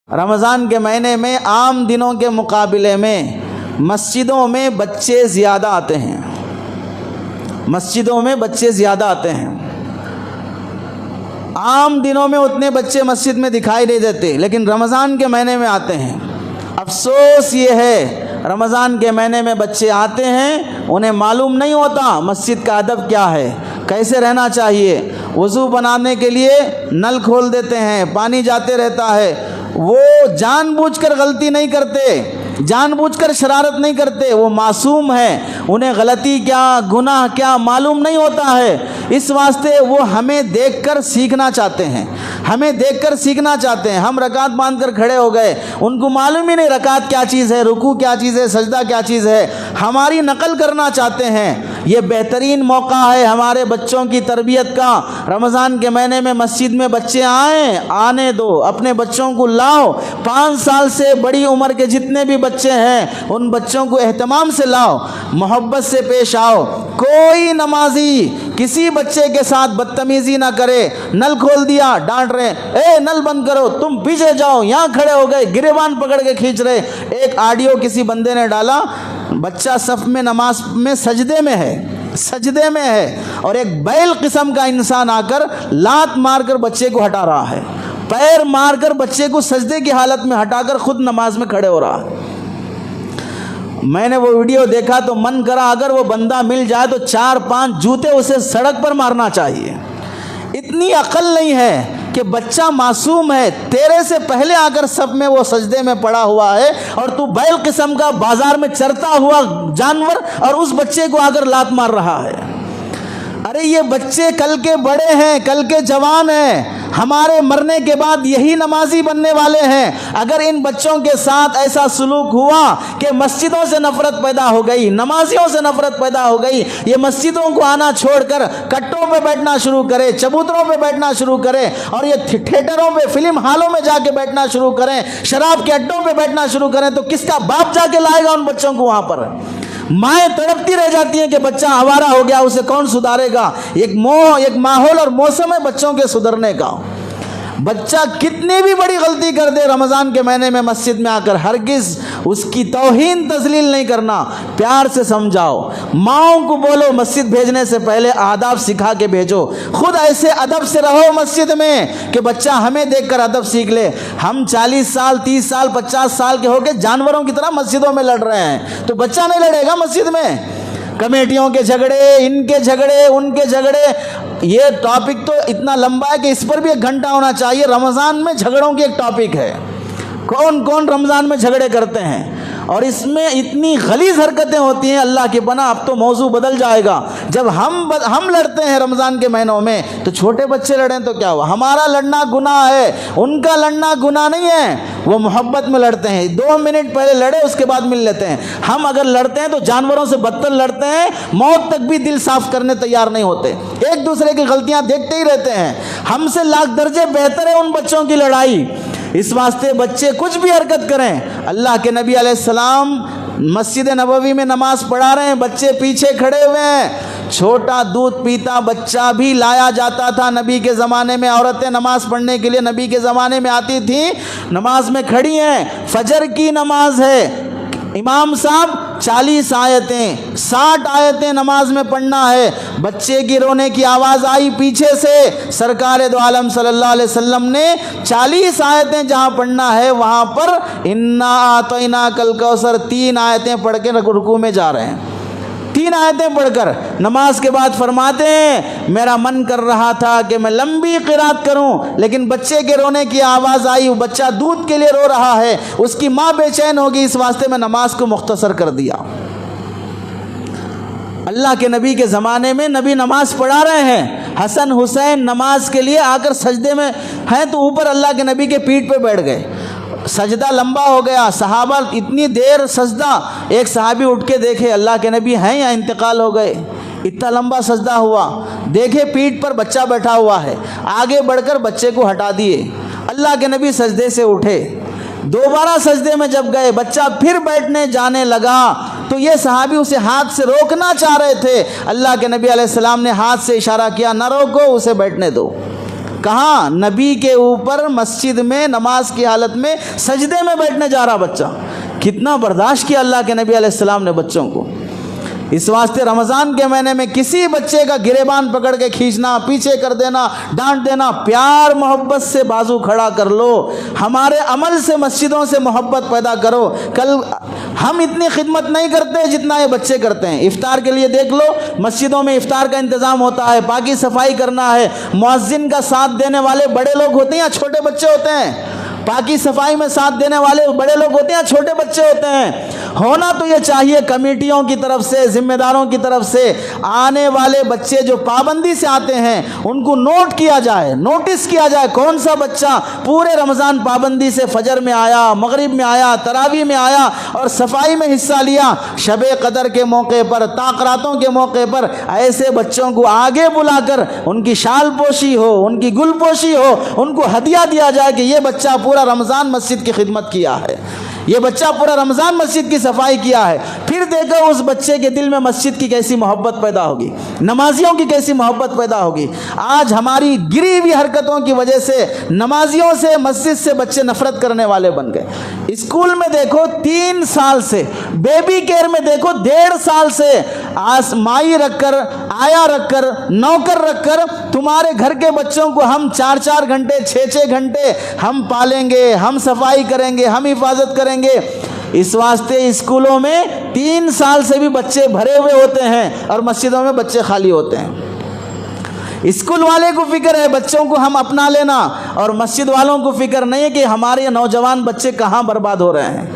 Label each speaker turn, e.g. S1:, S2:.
S1: رمضان کے مہینے میں عام دنوں کے مقابلے میں مسجدوں میں بچے زیادہ آتے ہیں، مسجدوں میں بچے زیادہ آتے ہیں۔ عام دنوں میں اتنے بچے مسجد میں دکھائی نہیں دیتے، لیکن رمضان کے مہینے میں آتے ہیں۔ افسوس یہ ہے رمضان کے مہینے میں بچے آتے ہیں، انہیں معلوم نہیں ہوتا مسجد کا ادب کیا ہے، کیسے رہنا چاہیے۔ وضو بنانے کے لیے نل کھول دیتے ہیں، پانی جاتے رہتا ہے۔ وہ جان بوجھ کر غلطی نہیں کرتے، جان بوجھ کر شرارت نہیں کرتے، وہ معصوم ہے، انہیں غلطی کیا گناہ کیا معلوم نہیں ہوتا ہے۔ اس واسطے وہ ہمیں دیکھ کر سیکھنا چاہتے ہیں، ہمیں دیکھ کر سیکھنا چاہتے ہیں۔ ہم رکعت باندھ کر کھڑے ہو گئے، ان کو معلوم ہی نہیں رکعت کیا چیز ہے، رکوع کیا چیز ہے، سجدہ کیا چیز ہے، ہماری نقل کرنا چاہتے ہیں۔ یہ بہترین موقع ہے ہمارے بچوں کی تربیت کا۔ رمضان کے مہینے میں مسجد میں بچے آئیں، آنے دو، اپنے بچوں کو لاؤ۔ 5 سال سے بڑی عمر کے جتنے بھی بچے ہیں ان بچوں کو اہتمام سے لاؤ، محبت سے پیش آؤ۔ کوئی نمازی کسی بچے کے ساتھ بدتمیزی نہ کرے۔ نل کھول دیا، ڈانٹ رہے، اے نل بند کرو، تم پیچھے جاؤ، یہاں کھڑے ہو گئے، گریبان پکڑ کے کھینچ رہے۔ ایک آڈیو کسی بندے نے ڈالا، بچہ صف میں نماز میں سجدے میں ہے اور ایک بیل قسم کا انسان آ کر لات مار کر بچے کو ہٹا رہا ہے، پیر مار کر بچے کو سجدے کی حالت میں ہٹا کر خود نماز میں کھڑے ہو رہا ہے۔ میں نے وہ ویڈیو دیکھا تو من کرا اگر وہ بندہ مل جائے تو 4-5 جوتے اسے سڑک پر مارنا چاہیے۔ اتنی عقل نہیں ہے کہ بچہ معصوم ہے، تیرے سے پہلے آ کر صف میں وہ سجدے میں پڑا ہوا ہے اور تو بیل قسم کا بازار میں چرتا ہوا جانور اور اس بچے کو آ کر لات مار رہا ہے۔ ارے یہ بچے کل کے بڑے ہیں، کل کے جوان ہیں، ہمارے مرنے کے بعد یہی نمازی بننے والے ہیں۔ اگر ان بچوں کے ساتھ ایسا سلوک ہوا کہ مسجدوں سے نفرت پیدا ہو گئی، نمازیوں سے نفرت پیدا ہو گئی، یہ مسجدوں کو آنا چھوڑ کر کٹوں پہ بیٹھنا شروع کرے، چبوتروں پہ بیٹھنا شروع کرے اور یہ تھیٹروں پہ فلم ہالوں میں جا کے بیٹھنا شروع کریں، شراب کے اڈوں پہ بیٹھنا شروع کریں، تو کس کا باپ جا کے لائے گا ان بچوں کو وہاں پر؟ مائیں تڑپتی رہ جاتی ہیں کہ بچہ آوارہ ہو گیا، اسے کون سدھارے گا؟ ایک ماحول اور موسم ہے بچوں کے سدھرنے کا۔ بچہ کتنی بھی بڑی غلطی کر دے رمضان کے مہینے میں مسجد میں آ کر ہرگز اس کی توہین تذلیل نہیں کرنا، پیار سے سمجھاؤ۔ ماؤں کو بولو مسجد بھیجنے سے پہلے آداب سکھا کے بھیجو، خود ایسے ادب سے رہو مسجد میں کہ بچہ ہمیں دیکھ کر ادب سیکھ لے۔ ہم 40 سال 30 سال 50 سال کے ہو کے جانوروں کی طرح مسجدوں میں لڑ رہے ہیں، تو بچہ نہیں لڑے گا مسجد میں؟ کمیٹیوں کے جھگڑے، ان کے جھگڑے، ان کے جھگڑے، یہ ٹاپک تو اتنا لمبا ہے کہ اس پر بھی 1 گھنٹہ ہونا چاہیے۔ رمضان میں جھگڑوں کی ایک ٹاپک ہے، کون کون رمضان میں جھگڑے کرتے ہیں اور اس میں اتنی غلیظ حرکتیں ہوتی ہیں، اللہ کی پناہ۔ اب تو موضوع بدل جائے گا۔ جب ہم لڑتے ہیں رمضان کے مہینوں میں تو چھوٹے بچے لڑیں تو کیا ہوا؟ ہمارا لڑنا گناہ ہے، ان کا لڑنا گناہ نہیں ہے۔ وہ محبت میں لڑتے ہیں، 2 منٹ پہلے لڑے اس کے بعد مل لیتے ہیں۔ ہم اگر لڑتے ہیں تو جانوروں سے بدتر لڑتے ہیں، موت تک بھی دل صاف کرنے تیار نہیں ہوتے، ایک دوسرے کی غلطیاں دیکھتے ہی رہتے ہیں۔ ہم سے لاکھ درجے بہتر ہے ان بچوں کی لڑائی۔ اس واسطے بچے کچھ بھی حرکت کریں، اللہ کے نبی علیہ السلام مسجد نبوی میں نماز پڑھا رہے ہیں، بچے پیچھے کھڑے ہوئے ہیں، چھوٹا دودھ پیتا بچہ بھی لایا جاتا تھا نبی کے زمانے میں۔ عورتیں نماز پڑھنے کے لیے نبی کے زمانے میں آتی تھیں، نماز میں کھڑی ہیں، فجر کی نماز ہے، امام صاحب 40 آیتیں 60 آیتیں نماز میں پڑھنا ہے۔ بچے کی رونے کی آواز آئی پیچھے سے، سرکار دو عالم صلی اللہ علیہ وسلم نے 40 آیتیں جہاں پڑھنا ہے وہاں پر انا اعطیناک الکوثر 3 آیتیں پڑھ کے رکوع میں جا رہے ہیں۔ 3 آیتیں پڑھ کر نماز کے بعد فرماتے ہیں میرا من کر رہا تھا کہ میں لمبی قرات کروں، لیکن بچے کے رونے کی آواز آئی، وہ بچہ دودھ کے لیے رو رہا ہے، اس کی ماں بے چین ہوگی، اس واسطے میں نماز کو مختصر کر دیا۔ اللہ کے نبی کے زمانے میں نبی نماز پڑھا رہے ہیں، حسن حسین نماز کے لیے آ کر سجدے میں ہیں تو اوپر اللہ کے نبی کے پیٹھ پہ بیٹھ گئے، سجدہ لمبا ہو گیا، صحابہ اتنی دیر سجدہ، ایک صحابی اٹھ کے دیکھے اللہ کے نبی ہیں یا انتقال ہو گئے، اتنا لمبا سجدہ ہوا، دیکھے پیٹھ پر بچہ بیٹھا ہوا ہے، آگے بڑھ کر بچے کو ہٹا دیے، اللہ کے نبی سجدے سے اٹھے، دوبارہ سجدے میں جب گئے بچہ پھر بیٹھنے جانے لگا تو یہ صحابی اسے ہاتھ سے روکنا چاہ رہے تھے، اللہ کے نبی علیہ السلام نے ہاتھ سے اشارہ کیا نہ روکو، اسے بیٹھنے دو۔ کہاں؟ نبی کے اوپر مسجد میں نماز کی حالت میں سجدے میں بیٹھنے جا رہا بچہ. کتنا برداشت کیا اللہ کے نبی علیہ السلام نے بچوں کو. اس واسطے رمضان کے مہینے میں کسی بچے کا گریبان پکڑ کے کھینچنا، پیچھے کر دینا، ڈانٹ دینا، پیار محبت سے بازو کھڑا کر لو. ہمارے عمل سے مسجدوں سے محبت پیدا کرو. کل ہم اتنی خدمت نہیں کرتے جتنا یہ بچے کرتے ہیں. افطار کے لیے دیکھ لو، مسجدوں میں افطار کا انتظام ہوتا ہے، پاکی صفائی کرنا ہے، مؤذن کا ساتھ دینے والے بڑے لوگ ہوتے ہیں یا چھوٹے بچے ہوتے ہیں؟ پاکی صفائی میں ساتھ دینے والے بڑے لوگ ہوتے ہیں، چھوٹے بچے ہوتے ہیں. ہونا تو یہ چاہیے کمیٹیوں کی طرف سے، ذمہ داروں کی طرف سے، آنے والے بچے جو پابندی سے آتے ہیں ان کو نوٹ کیا جائے، نوٹس کیا جائے کون سا بچہ پورے رمضان پابندی سے فجر میں آیا، مغرب میں آیا، تراویح میں آیا اور صفائی میں حصہ لیا. شب قدر کے موقع پر، تاقراتوں کے موقع پر ایسے بچوں کو آگے بلا کر ان کی شال پوشی ہو، ان کی گل پوشی ہو، ان کو ہدیہ دیا جائے کہ یہ بچہ پورا رمضان مسجد کی خدمت کیا ہے، یہ بچہ پورا رمضان مسجد کی صفائی کیا ہے. پھر دیکھو اس بچے کے دل میں مسجد کی کیسی محبت پیدا ہوگی، نمازیوں کی کیسی محبت پیدا ہوگی. آج ہماری گری ہوئی حرکتوں کی وجہ سے نمازیوں سے، مسجد سے بچے نفرت کرنے والے بن گئے. اسکول میں دیکھو 3 سال سے، بیبی کیئر میں دیکھو 1.5 سال سے مائی رکھ کر، آیا رکھ کر، نوکر رکھ کر تمہارے گھر کے بچوں کو ہم 4 گھنٹے 6 گھنٹے ہم پالیں گے، ہم صفائی کریں گے، ہم حفاظت کریں گے. اس واسطے اسکولوں میں 3 سال سے بھی بچے بھرے ہوئے ہوتے ہیں اور مسجدوں میں بچے خالی ہوتے ہیں. اسکول والے کو فکر ہے بچوں کو ہم اپنا لینا، اور مسجد والوں کو فکر نہیں ہے کہ ہمارے نوجوان بچے کہاں برباد ہو رہے ہیں.